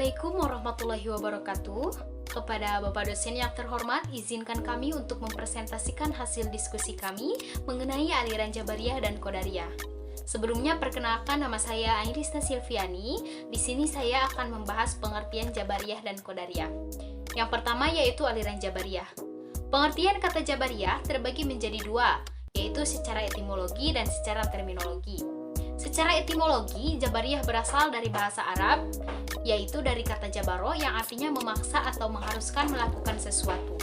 Assalamualaikum warahmatullahi wabarakatuh. Kepada Bapak dosen yang terhormat, izinkan kami untuk mempresentasikan hasil diskusi kami mengenai aliran Jabariyah dan Qadariyah. Sebelumnya perkenalkan, nama saya Ainrista Silviani. Di sini saya akan membahas pengertian Jabariyah dan Qadariyah. Yang pertama yaitu aliran Jabariyah. Pengertian kata Jabariyah terbagi menjadi dua, yaitu secara etimologi dan secara terminologi. Secara etimologi, Jabariyah berasal dari bahasa Arab, yaitu dari kata jabaro yang artinya memaksa atau mengharuskan melakukan sesuatu.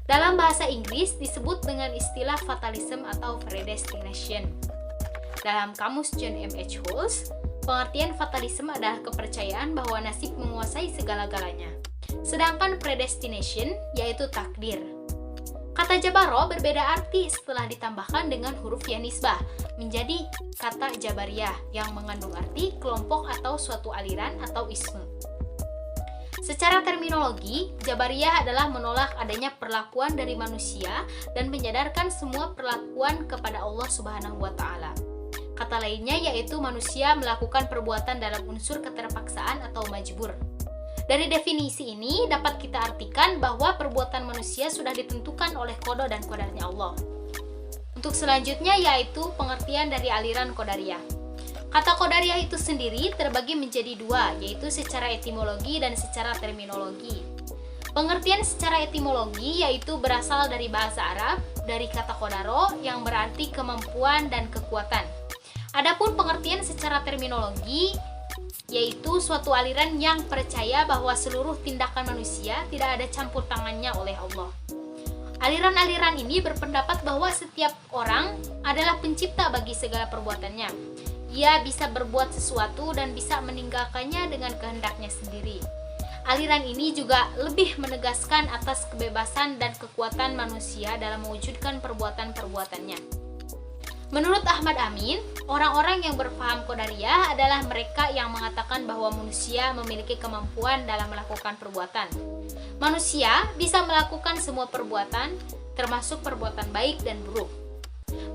Dalam bahasa Inggris disebut dengan istilah fatalism atau predestination. Dalam kamus John M. H. Hulse, pengertian fatalism adalah kepercayaan bahwa nasib menguasai segala-galanya. Sedangkan predestination yaitu takdir. Kata jabaro berbeda arti setelah ditambahkan dengan huruf ya nisbah menjadi kata Jabariyah yang mengandung arti kelompok atau suatu aliran atau isme. Secara terminologi, Jabariyah adalah menolak adanya perlakuan dari manusia dan menyadarkan semua perlakuan kepada Allah Subhanahu wa taala. Kata lainnya yaitu manusia melakukan perbuatan dalam unsur keterpaksaan atau majbur. Dari definisi ini dapat kita artikan bahwa perbuatan manusia sudah ditentukan oleh qada dan qadarnya Allah. Untuk selanjutnya yaitu pengertian dari aliran Qadariyah. Kata Qadariyah itu sendiri terbagi menjadi dua, yaitu secara etimologi dan secara terminologi. Pengertian secara etimologi yaitu berasal dari bahasa Arab, dari kata qadaro yang berarti kemampuan dan kekuatan. Adapun pengertian secara terminologi yaitu suatu aliran yang percaya bahwa seluruh tindakan manusia tidak ada campur tangannya oleh Allah. Aliran-aliran ini berpendapat bahwa setiap orang adalah pencipta bagi segala perbuatannya. Ia bisa berbuat sesuatu dan bisa meninggalkannya dengan kehendaknya sendiri. Aliran ini juga lebih menegaskan atas kebebasan dan kekuatan manusia dalam mewujudkan perbuatan-perbuatannya. Menurut Ahmad Amin, orang-orang yang berpaham Qadariyah adalah mereka yang mengatakan bahwa manusia memiliki kemampuan dalam melakukan perbuatan. Manusia bisa melakukan semua perbuatan, termasuk perbuatan baik dan buruk.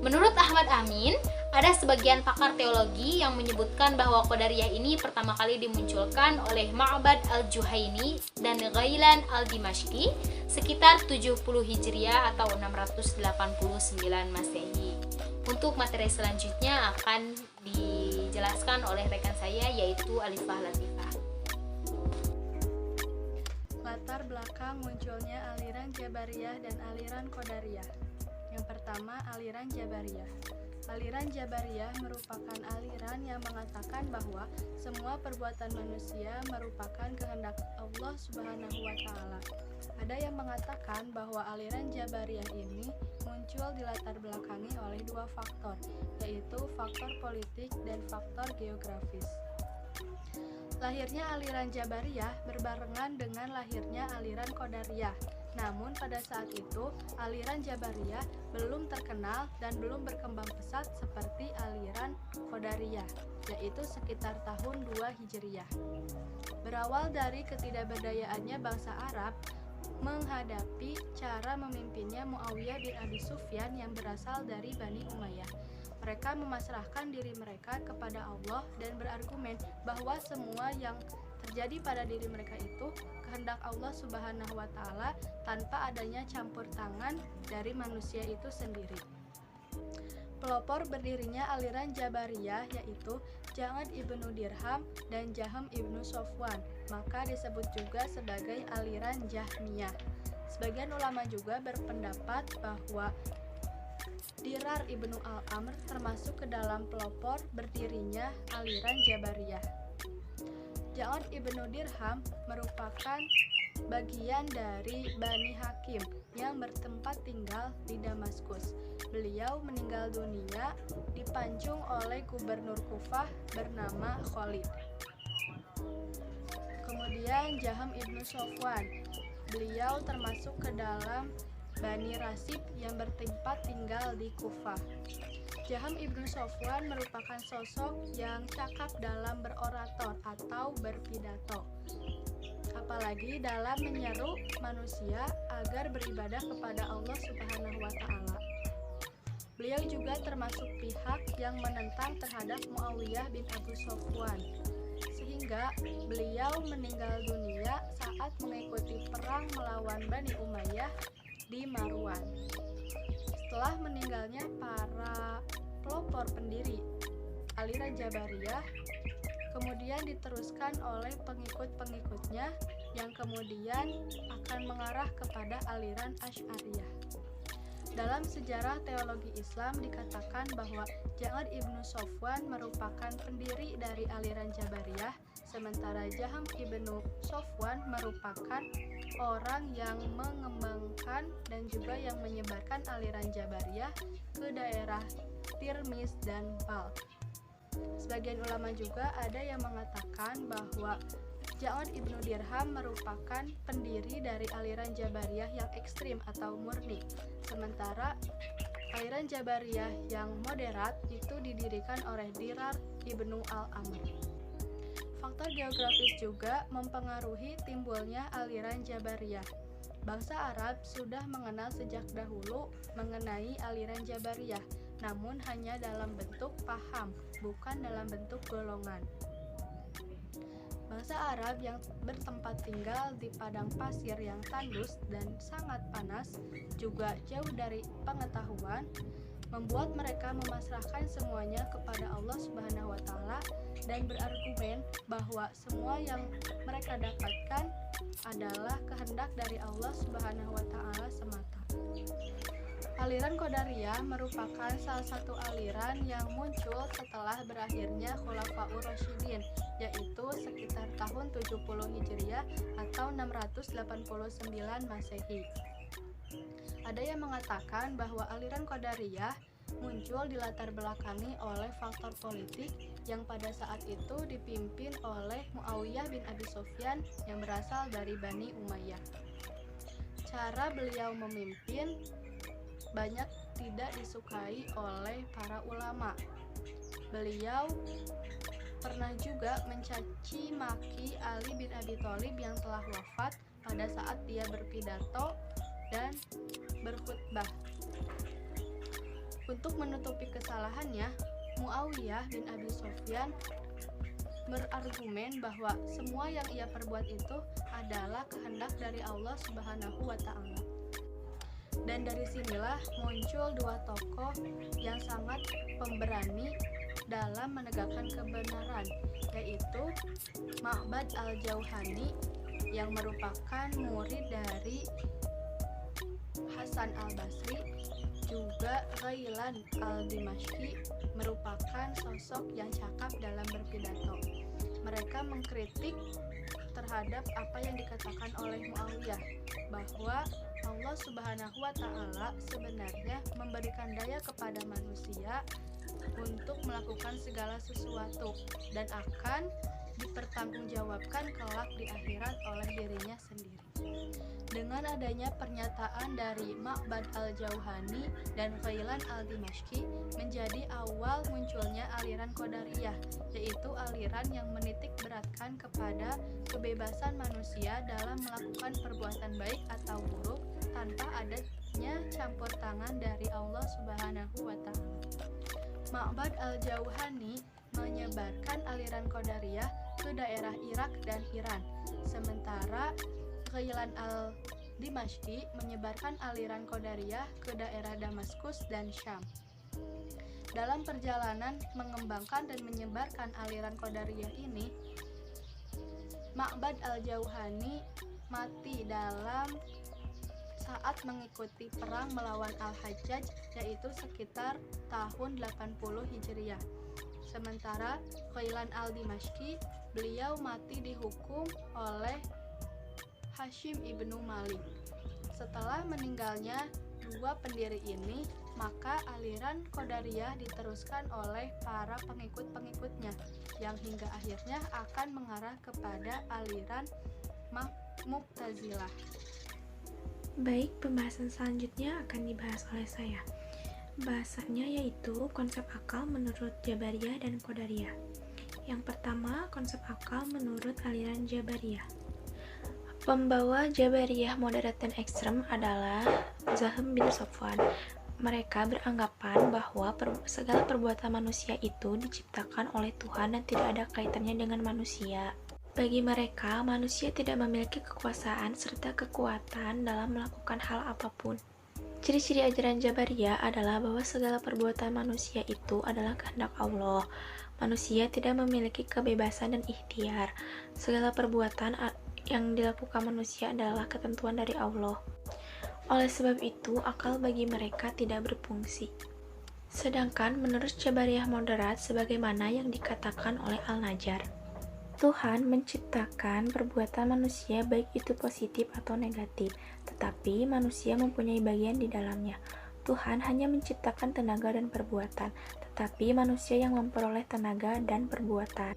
Menurut Ahmad Amin, ada sebagian pakar teologi yang menyebutkan bahwa Qadariyah ini pertama kali dimunculkan oleh Ma'bad al-Juhaini dan Ghailan al-Dimashqi sekitar 70 Hijriah atau 689 Masehi. Untuk materi selanjutnya akan dijelaskan oleh rekan saya yaitu Alifah Latifah. Latar belakang munculnya aliran Jabariyah dan aliran Qadariyah. Yang pertama, aliran Jabariyah. Aliran Jabariyah merupakan aliran yang mengatakan bahwa semua perbuatan manusia merupakan kehendak Allah Subhanahu wa taala. Ada yang mengatakan bahwa aliran Jabariyah ini muncul dilatar belakangi oleh dua faktor, yaitu faktor politik dan faktor geografis. Lahirnya aliran Jabariyah berbarengan dengan lahirnya aliran Qadariyah. Namun pada saat itu, aliran Jabariyah belum terkenal dan belum berkembang pesat seperti aliran Qadariyah, yaitu sekitar tahun 2 Hijriah. Berawal dari ketidakberdayaannya bangsa Arab menghadapi cara memimpinnya Muawiyah bin Abi Sufyan yang berasal dari Bani Umayyah. Mereka memasrahkan diri mereka kepada Allah dan berargumen bahwa semua yang terjadi pada diri mereka itu kehendak Allah Subhanahu wa taala tanpa adanya campur tangan dari manusia itu sendiri. Pelopor berdirinya aliran Jabariyah yaitu Ja'ad ibnu Dirham dan Jahm ibnu Sofwan, maka disebut juga sebagai aliran Jahmiyah. Sebagian ulama juga berpendapat bahwa Dirar ibnu Al-Amr termasuk ke dalam pelopor berdirinya aliran Jabariyah. Ja'ad ibnu Dirham merupakan bagian dari Bani Hakim yang bertempat tinggal di Damaskus. Beliau meninggal dunia dipancung oleh gubernur Kufah bernama Khalid. Kemudian Jahm ibnu Sofwan, beliau termasuk ke dalam Bani Rasib yang bertempat tinggal di Kufah. Jahm ibnu Sofwan merupakan sosok yang cakap dalam berorator atau berpidato, apalagi dalam menyeru manusia agar beribadah kepada Allah Subhanahu wa taala. Beliau juga termasuk pihak yang menentang terhadap Muawiyah bin Abu Sufyan. sehingga beliau meninggal dunia saat mengikuti perang melawan Bani Umayyah di Marwan. Setelah meninggalnya para pelopor pendiri aliran Jabariyah, kemudian diteruskan oleh pengikut-pengikutnya yang kemudian akan mengarah kepada aliran Asy'ariyah. Dalam sejarah teologi Islam dikatakan bahwa Ja'ad ibnu Safwan merupakan pendiri dari aliran Jabariyah, sementara Jaham ibnu Safwan merupakan orang yang mengembangkan dan juga yang menyebarkan aliran Jabariyah ke daerah Tirmiz dan Balkh. Sebagian ulama juga ada yang mengatakan bahwa Ja'ad ibnu Dirham merupakan pendiri dari aliran Jabariyah yang ekstrim atau murni, sementara aliran Jabariyah yang moderat itu didirikan oleh Dirar ibnu al-Amr. Faktor geografis juga mempengaruhi timbulnya aliran Jabariyah. Bangsa Arab sudah mengenal sejak dahulu mengenai aliran Jabariyah, namun hanya dalam bentuk paham, bukan dalam bentuk golongan. Bangsa Arab yang bertempat tinggal di padang pasir yang tandus dan sangat panas, juga jauh dari pengetahuan, membuat mereka memasrahkan semuanya kepada Allah Subhanahu wa Ta'ala dan berargumen bahwa semua yang mereka dapatkan adalah kehendak dari Allah Subhanahu wa Ta'ala semata. Aliran Qadariyah merupakan salah satu aliran yang muncul setelah berakhirnya Khulafaur Rasyidin, yaitu sekitar tahun 70 Hijriah atau 689 Masehi. Ada yang mengatakan bahwa aliran Qadariyah muncul dilatar belakangi oleh faktor politik yang pada saat itu dipimpin oleh Muawiyah bin Abi Sufyan yang berasal dari Bani Umayyah. Cara beliau memimpin banyak tidak disukai oleh para ulama. Beliau pernah juga mencaci maki Ali bin Abi Thalib yang telah wafat pada saat dia berpidato dan berkhutbah. Untuk menutupi kesalahannya, Muawiyah bin Abi Sufyan berargumen bahwa semua yang ia perbuat itu adalah kehendak dari Allah Subhanahu wa Ta'ala. Dan dari sinilah muncul dua tokoh yang sangat pemberani dalam menegakkan kebenaran, yaitu Ma'bad al-Jauhani yang merupakan murid dari Hasan al-Basri, juga Ghailan al-Dimashqi merupakan sosok yang cakap dalam berpidato. Mereka mengkritik terhadap apa yang dikatakan oleh Muawiyah, bahwa Allah Subhanahu wa Ta'ala sebenarnya memberikan daya kepada manusia untuk melakukan segala sesuatu dan akan dipertanggungjawabkan kelak di akhirat oleh dirinya sendiri. Dengan adanya pernyataan dari Ma'bad al-Jauhani dan Ghailan al-Dimashqi menjadi awal munculnya aliran Qadariyah, yaitu aliran yang menitik beratkan kepada kebebasan manusia dalam melakukan perbuatan baik atau buruk tanpa adanya campur tangan dari Allah Subhanahu wa Ta'ala. Ma'bad al-Jauhani menyebarkan aliran Qadariyah ke daerah Irak dan Iran, sementara Ghailan al-Dimashqi menyebarkan aliran Qadariyah ke daerah Damaskus dan Syam. Dalam perjalanan mengembangkan dan menyebarkan aliran Qadariyah ini, Ma'bad al-Jauhani mati dalam saat mengikuti perang melawan Al-Hajjaj, yaitu sekitar tahun 80 Hijriah. Sementara Ghailan al-Dimashqi, beliau mati dihukum oleh Hashim ibnu Malik. Setelah meninggalnya dua pendiri ini, maka aliran Qadariyah diteruskan oleh para pengikut-pengikutnya yang hingga akhirnya akan mengarah kepada aliran Mu'tazilah. Baik, pembahasan selanjutnya akan dibahas oleh saya. Bahasannya yaitu konsep akal menurut Jabariyah dan Qadariyah. Yang pertama, konsep akal menurut aliran Jabariyah. Pembawa Jabariyah moderat dan ekstrem adalah Jahm bin Safwan. Mereka beranggapan bahwa segala perbuatan manusia itu diciptakan oleh Tuhan dan tidak ada kaitannya dengan manusia. Bagi mereka, manusia tidak memiliki kekuasaan serta kekuatan dalam melakukan hal apapun. Ciri-ciri ajaran Jabariyah adalah bahwa segala perbuatan manusia itu adalah kehendak Allah. Manusia tidak memiliki kebebasan dan ikhtiar. Segala perbuatan yang dilakukan manusia adalah ketentuan dari Allah. Oleh sebab itu, akal bagi mereka tidak berfungsi. Sedangkan menurut Jabariyah moderat, sebagaimana yang dikatakan oleh Al-Najjar, Tuhan menciptakan perbuatan manusia baik itu positif atau negatif, tetapi manusia mempunyai bagian di dalamnya. Tuhan hanya menciptakan tenaga dan perbuatan, tetapi manusia yang memperoleh tenaga dan perbuatan.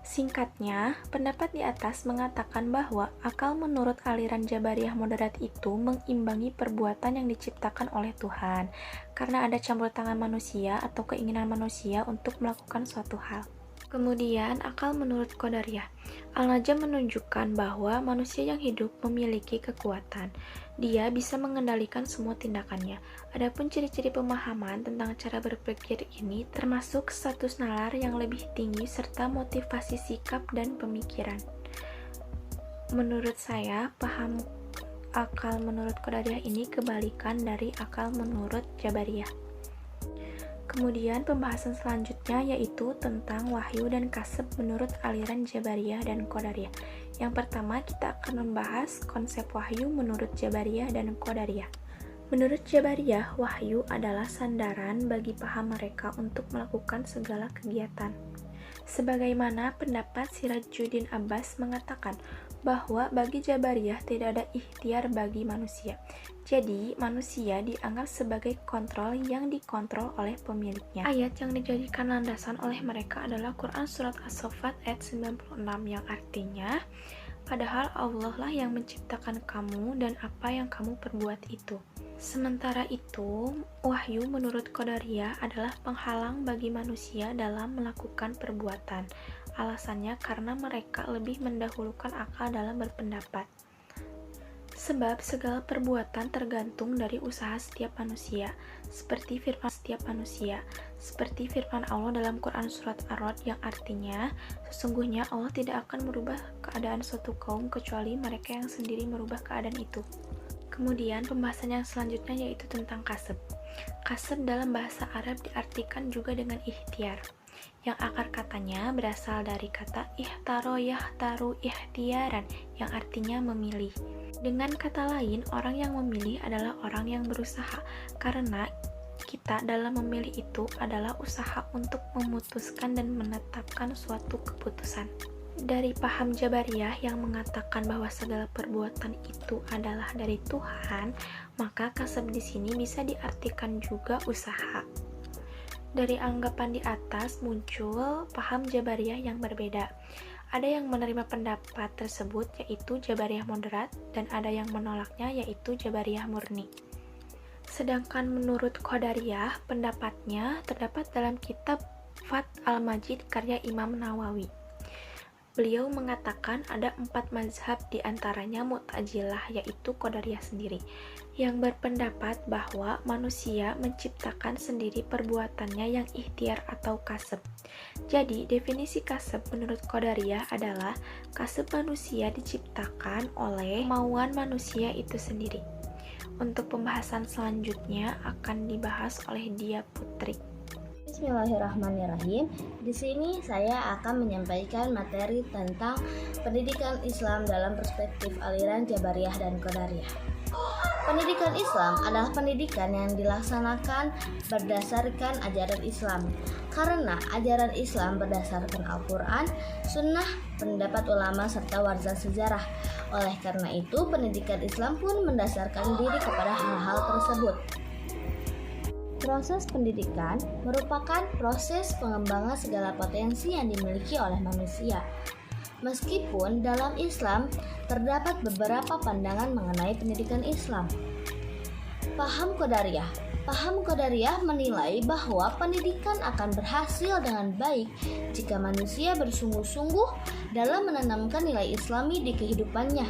Singkatnya, pendapat di atas mengatakan bahwa akal menurut aliran Jabariyah moderat itu mengimbangi perbuatan yang diciptakan oleh Tuhan, karena ada campur tangan manusia atau keinginan manusia untuk melakukan suatu hal. Kemudian, akal menurut Qadariyah. Al-Najjar menunjukkan bahwa manusia yang hidup memiliki kekuatan. Dia bisa mengendalikan semua tindakannya. Adapun ciri-ciri pemahaman tentang cara berpikir ini termasuk status nalar yang lebih tinggi serta motivasi sikap dan pemikiran. Menurut saya, paham akal menurut Qadariyah ini kebalikan dari akal menurut Jabariyah. Kemudian pembahasan selanjutnya yaitu tentang wahyu dan kasab menurut aliran Jabariyah dan Qadariyah. Yang pertama kita akan membahas konsep wahyu menurut Jabariyah dan Qadariyah. Menurut Jabariyah, wahyu adalah sandaran bagi paham mereka untuk melakukan segala kegiatan. Sebagaimana pendapat Sirajuddin Abbas mengatakan bahwa bagi Jabariyah tidak ada ikhtiar bagi manusia. Jadi, manusia dianggap sebagai kontrol yang dikontrol oleh pemiliknya. Ayat yang dijadikan landasan oleh mereka adalah Quran Surat As-Saffat ayat 96 yang artinya, padahal Allah lah yang menciptakan kamu dan apa yang kamu perbuat itu. Sementara itu, wahyu menurut Qadariyah adalah penghalang bagi manusia dalam melakukan perbuatan. Alasannya karena mereka lebih mendahulukan akal dalam berpendapat. Sebab segala perbuatan tergantung dari usaha setiap manusia, seperti firman Allah dalam Quran Surat Ar-Ra'd yang artinya, sesungguhnya Allah tidak akan merubah keadaan suatu kaum kecuali mereka yang sendiri merubah keadaan itu. Kemudian pembahasan yang selanjutnya yaitu tentang kasab. Kasab dalam bahasa Arab diartikan juga dengan ikhtiar, yang akar katanya berasal dari kata ihtaro yahtaru ikhtiaran yang artinya memilih. Dengan kata lain, orang yang memilih adalah orang yang berusaha, karena kita dalam memilih itu adalah usaha untuk memutuskan dan menetapkan suatu keputusan. Dari paham Jabariyah yang mengatakan bahwa segala perbuatan itu adalah dari Tuhan, maka kasab di sini bisa diartikan juga usaha. Dari anggapan di atas muncul paham Jabariyah yang berbeda. Ada yang menerima pendapat tersebut yaitu Jabariyah moderat dan ada yang menolaknya yaitu Jabariyah murni. Sedangkan menurut Qadariyah, pendapatnya terdapat dalam kitab Fath al-Majid karya Imam Nawawi. Beliau mengatakan ada 4 mazhab diantaranya Mu'tazilah yaitu Qadariyah sendiri yang berpendapat bahwa manusia menciptakan sendiri perbuatannya yang ikhtiar atau kasab. Jadi definisi kasab menurut Qadariyah adalah kasab manusia diciptakan oleh kemauan manusia itu sendiri. Untuk pembahasan selanjutnya akan dibahas oleh Dia Putri. Bismillahirrahmanirrahim. Di sini saya akan menyampaikan materi tentang pendidikan Islam dalam perspektif aliran Jabariyah dan Qadariyah. Pendidikan Islam adalah pendidikan yang dilaksanakan berdasarkan ajaran Islam. Karena ajaran Islam berdasarkan Al-Quran, Sunnah, pendapat ulama, serta warzah sejarah. Oleh karena itu, pendidikan Islam pun mendasarkan diri kepada hal-hal tersebut. Proses pendidikan merupakan proses pengembangan segala potensi yang dimiliki oleh manusia. Meskipun dalam Islam terdapat beberapa pandangan mengenai pendidikan Islam. Paham Qadariyah menilai bahwa pendidikan akan berhasil dengan baik jika manusia bersungguh-sungguh dalam menanamkan nilai Islami di kehidupannya.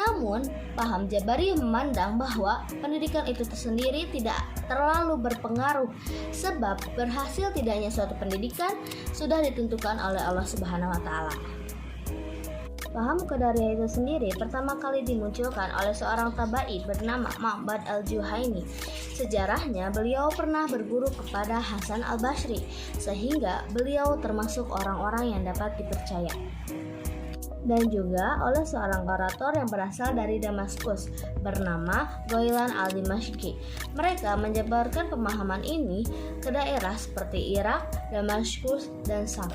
Namun, paham Jabariyah memandang bahwa pendidikan itu sendiri tidak terlalu berpengaruh, sebab berhasil tidaknya suatu pendidikan sudah ditentukan oleh Allah Subhanahu wa Ta'ala. Paham Qadariyah itu sendiri pertama kali dimunculkan oleh seorang tabai bernama Ma'bad al-Juhaini. Sejarahnya, beliau pernah berguru kepada Hasan al-Basri, sehingga beliau termasuk orang-orang yang dapat dipercaya. Dan juga oleh seorang orator yang berasal dari Damaskus bernama Ghailan al-Dimashqi. Mereka menyebarkan pemahaman ini ke daerah seperti Irak, Damaskus, dan Syam.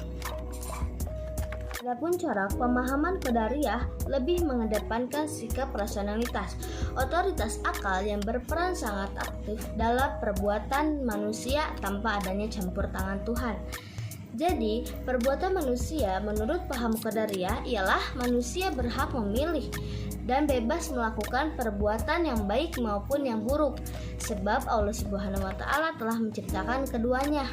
Adapun corak pemahaman Qadariyah lebih mengedepankan sikap rasionalitas, otoritas akal yang berperan sangat aktif dalam perbuatan manusia tanpa adanya campur tangan Tuhan. Jadi, perbuatan manusia menurut paham Qadariyah ialah manusia berhak memilih dan bebas melakukan perbuatan yang baik maupun yang buruk, sebab Allah Subhanahu wa Ta'ala telah menciptakan keduanya.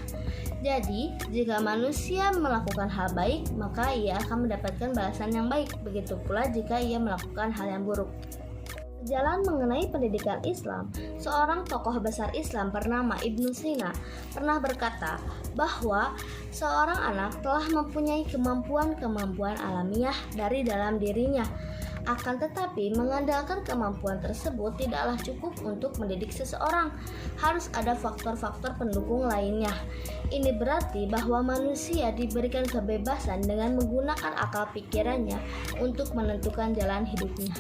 Jadi, jika manusia melakukan hal baik, maka ia akan mendapatkan balasan yang baik. Begitu pula jika ia melakukan hal yang buruk. Jalan mengenai pendidikan Islam, seorang tokoh besar Islam bernama Ibnu Sina pernah berkata bahwa seorang anak telah mempunyai kemampuan-kemampuan alamiah dari dalam dirinya. Akan tetapi, mengandalkan kemampuan tersebut tidaklah cukup untuk mendidik seseorang. Harus ada faktor-faktor pendukung lainnya. Ini berarti bahwa manusia diberikan kebebasan dengan menggunakan akal pikirannya untuk menentukan jalan hidupnya.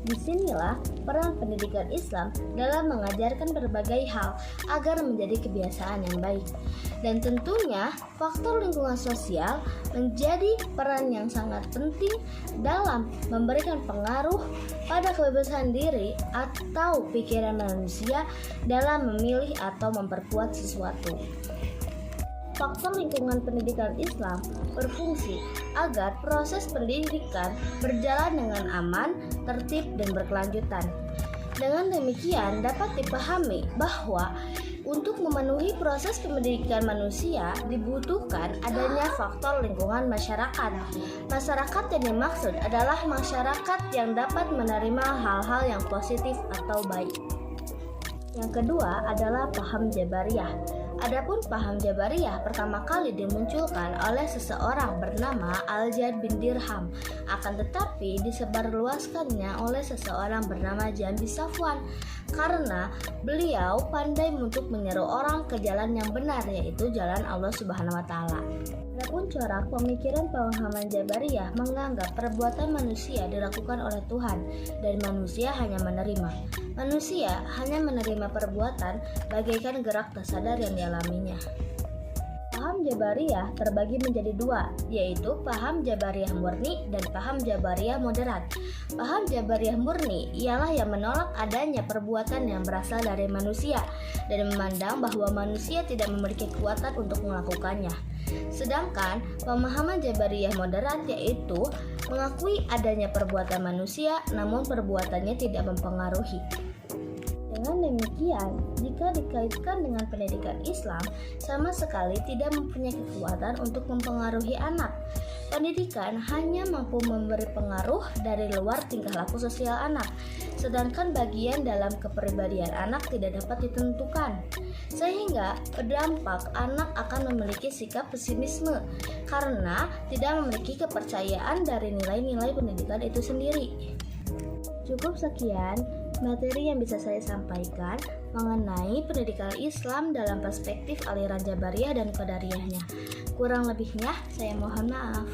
Disinilah peran pendidikan Islam dalam mengajarkan berbagai hal agar menjadi kebiasaan yang baik. Dan tentunya faktor lingkungan sosial menjadi peran yang sangat penting dalam memberikan pengaruh pada kebebasan diri atau pikiran manusia dalam memilih atau memperkuat sesuatu. Faktor lingkungan pendidikan Islam berfungsi agar proses pendidikan berjalan dengan aman, tertib, dan berkelanjutan. Dengan demikian dapat dipahami bahwa untuk memenuhi proses pendidikan manusia dibutuhkan adanya faktor lingkungan masyarakat. Masyarakat yang dimaksud adalah masyarakat yang dapat menerima hal-hal yang positif atau baik. Yang kedua adalah paham Jabariyah. Adapun paham Jabariyah pertama kali dimunculkan oleh seseorang bernama Al-Jad bin Dirham, akan tetapi disebarluaskannya oleh seseorang bernama Jambi Safwan karena beliau pandai untuk menyeru orang ke jalan yang benar, yaitu jalan Allah Subhanahu wa Ta'ala. Adapun corak pemikiran pemahaman Jabariyah menganggap perbuatan manusia dilakukan oleh Tuhan dan manusia hanya menerima. Manusia hanya menerima perbuatan bagaikan gerak tak sadar yang dialaminya. Paham Jabariyah terbagi menjadi dua, yaitu paham Jabariyah murni dan paham Jabariyah moderat. Paham Jabariyah murni ialah yang menolak adanya perbuatan yang berasal dari manusia dan memandang bahwa manusia tidak memiliki kekuatan untuk melakukannya. Sedangkan pemahaman Jabariyah moderat yaitu mengakui adanya perbuatan manusia namun perbuatannya tidak mempengaruhi. Dengan demikian, jika dikaitkan dengan pendidikan Islam, sama sekali tidak mempunyai kekuatan untuk mempengaruhi anak. Pendidikan hanya mampu memberi pengaruh dari luar tingkah laku sosial anak, sedangkan bagian dalam kepribadian anak tidak dapat ditentukan. Sehingga berdampak anak akan memiliki sikap pesimisme karena tidak memiliki kepercayaan dari nilai-nilai pendidikan itu sendiri. Cukup sekian materi yang bisa saya sampaikan mengenai pendidikan Islam dalam perspektif aliran Jabariyah dan Qadariyahnya. Kurang lebihnya saya mohon maaf.